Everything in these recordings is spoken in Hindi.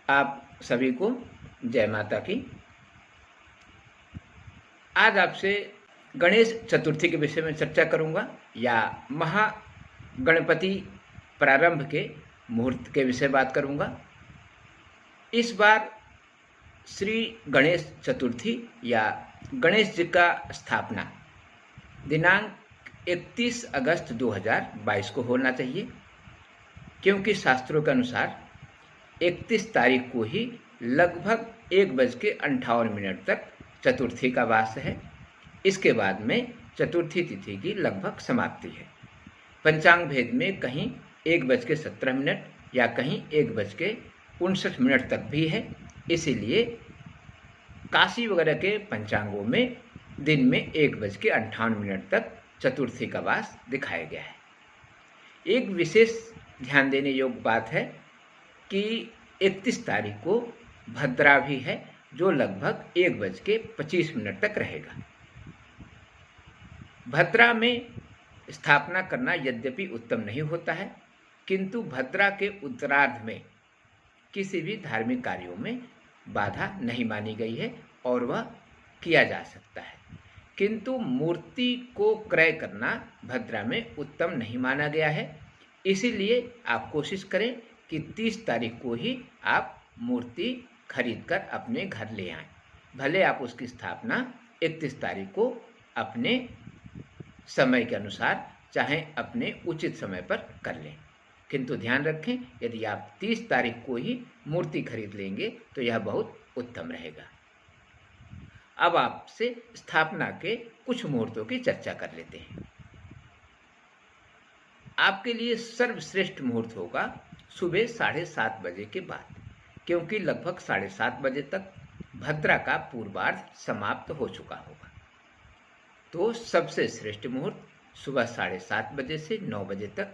आप सभी को जय माता की। आज आपसे गणेश चतुर्थी के विषय में चर्चा करूंगा या महागणपति प्रारंभ के मुहूर्त के विषय बात करूंगा। इस बार श्री गणेश चतुर्थी या गणेश जी का स्थापना दिनांक 31 अगस्त 2022 को होना चाहिए, क्योंकि शास्त्रों के अनुसार 31 तारीख को ही लगभग 1:58 तक चतुर्थी का वास है। इसके बाद में चतुर्थी तिथि की लगभग समाप्ति है। पंचांग भेद में कहीं 1:17 या कहीं 1:59 तक भी है। इसीलिए काशी वगैरह के पंचांगों में दिन में 1:58 तक चतुर्थी का वास दिखाया गया है। एक विशेष ध्यान देने योग्य बात है कि 31 तारीख को भद्रा भी है, जो लगभग 1:25 तक रहेगा। भद्रा में स्थापना करना यद्यपि उत्तम नहीं होता है, किंतु भद्रा के उत्तरार्ध में किसी भी धार्मिक कार्यों में बाधा नहीं मानी गई है और वह किया जा सकता है। किंतु मूर्ति को क्रय करना भद्रा में उत्तम नहीं माना गया है। इसीलिए आप कोशिश करें कि 30 तारीख को ही आप मूर्ति खरीदकर अपने घर ले आएं। भले आप उसकी स्थापना 31 तारीख को अपने समय के अनुसार चाहे अपने उचित समय पर कर लें, किंतु ध्यान रखें यदि आप 30 तारीख को ही मूर्ति खरीद लेंगे तो यह बहुत उत्तम रहेगा। अब आपसे स्थापना के कुछ मुहूर्तों की चर्चा कर लेते हैं। आपके लिए सर्वश्रेष्ठ मुहूर्त होगा सुबह 7:30 बजे के बाद, क्योंकि लगभग 7:30 बजे तक भद्रा का पूर्वार्ध समाप्त हो चुका होगा। तो सबसे श्रेष्ठ मुहूर्त सुबह 7:30 बजे से 9 बजे तक,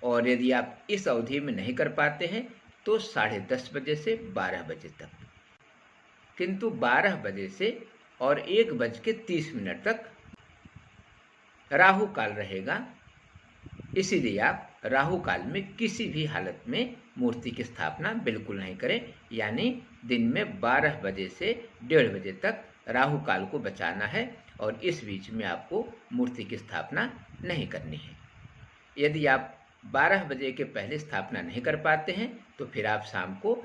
और यदि आप इस अवधि में नहीं कर पाते हैं तो 10:30 बजे से 12 बजे तक। किंतु 12 बजे से और 1:30 तक राहु काल रहेगा। इसीलिए आप राहु काल में किसी भी हालत में मूर्ति की स्थापना बिल्कुल नहीं करें, यानी दिन में 12 बजे से 1:30 बजे तक राहु काल को बचाना है और इस बीच में आपको मूर्ति की स्थापना नहीं करनी है। यदि आप 12 बजे के पहले स्थापना नहीं कर पाते हैं तो फिर आप शाम को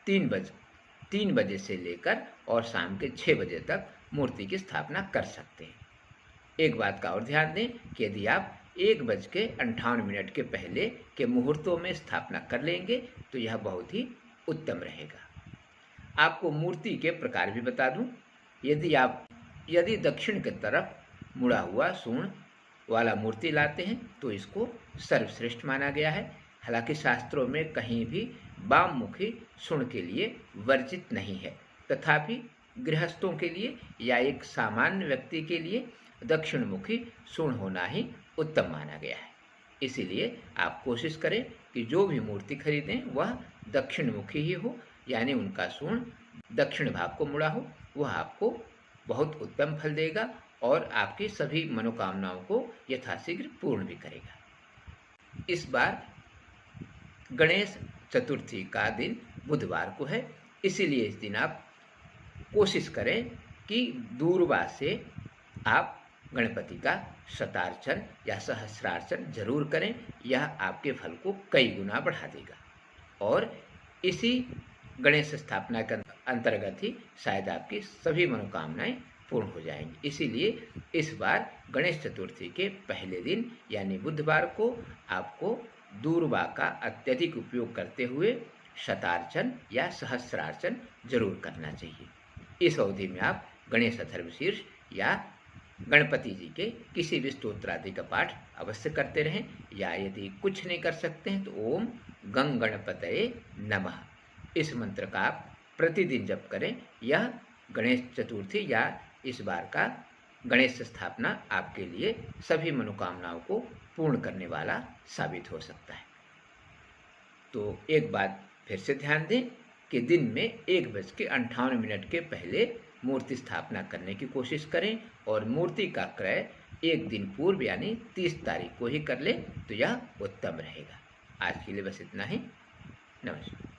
3 बजे से लेकर और शाम के 6 बजे तक मूर्ति की स्थापना कर सकते हैं। एक बात का और ध्यान दें कि यदि आप 1:58 के पहले के मुहूर्तों में स्थापना कर लेंगे तो यह बहुत ही उत्तम रहेगा। आपको मूर्ति के प्रकार भी बता दूं। यदि दक्षिण की तरफ मुड़ा हुआ सूंड वाला मूर्ति लाते हैं तो इसको सर्वश्रेष्ठ माना गया है। हालांकि शास्त्रों में कहीं भी वाममुखी सूंड के लिए वर्जित नहीं है, तथापि गृहस्थों के लिए या एक सामान्य व्यक्ति के लिए दक्षिणमुखी सूंड होना ही उत्तम माना गया है। इसीलिए आप कोशिश करें कि जो भी मूर्ति खरीदें वह दक्षिणमुखी ही हो, यानी उनका सूंड दक्षिण भाग को मुड़ा हो। वह आपको बहुत उत्तम फल देगा और आपकी सभी मनोकामनाओं को यथाशीघ्र पूर्ण भी करेगा। इस बार गणेश चतुर्थी का दिन बुधवार को है, इसीलिए इस दिन आप कोशिश करें कि दूरबा से आप गणपति का शतार्चन या सहस्रार्चन जरूर करें। यह आपके फल को कई गुना बढ़ा देगा और इसी गणेश स्थापना के अंतर्गत ही शायद आपकी सभी मनोकामनाएं पूर्ण हो जाएंगी। इसीलिए इस बार गणेश चतुर्थी के पहले दिन यानी बुधवार को आपको दूरबा का अत्यधिक उपयोग करते हुए शतार्चन या सहस्रार्चन जरूर करना चाहिए। इस अवधि में आप गणेश अथर्वशीर्ष या गणपति जी के किसी भी स्तोत्र आदि का पाठ अवश्य करते रहें, या यदि कुछ नहीं कर सकते हैं तो ओम गंग गणपतये नमः इस मंत्र का आप प्रतिदिन जप करें। यह गणेश चतुर्थी या इस बार का गणेश स्थापना आपके लिए सभी मनोकामनाओं को पूर्ण करने वाला साबित हो सकता है। तो एक बात फिर से ध्यान दें कि दिन में 1:58 के पहले मूर्ति स्थापना करने की कोशिश करें और मूर्ति का क्रय एक दिन पूर्व यानी 30 तारीख को ही कर ले तो यह उत्तम रहेगा। आज के लिए बस इतना ही। नमस्कार।